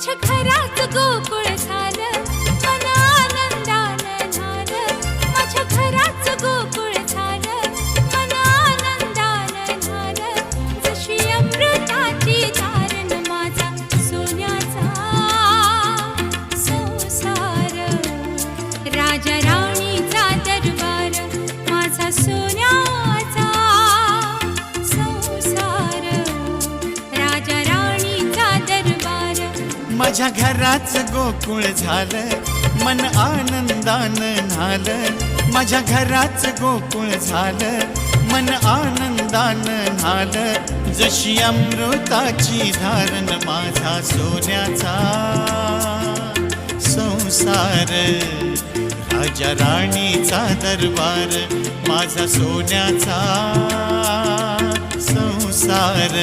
माझ्या घरात गोकुळ झालं, मन आनंदानं झालं. माझ्या घरात गोकुळ झालं, मन आनंदानं झालं. जशी अमृताची धारण माझा सोन्याचा संसार. राजा राणीचा दरबार माझा सोन्याचा संसार. राजा राणीचा दरबार. माझ्या घराचं गोकुळ झालं, मन आनंदानं न्हालं. माझ्या घराचं गोकुळ झालं, मन आनंदानं न्हालं. जशी अमृताची धारण माझा सोन्याचा संसार. राजा राणीचा दरबार माझा सोन्याचा संसार.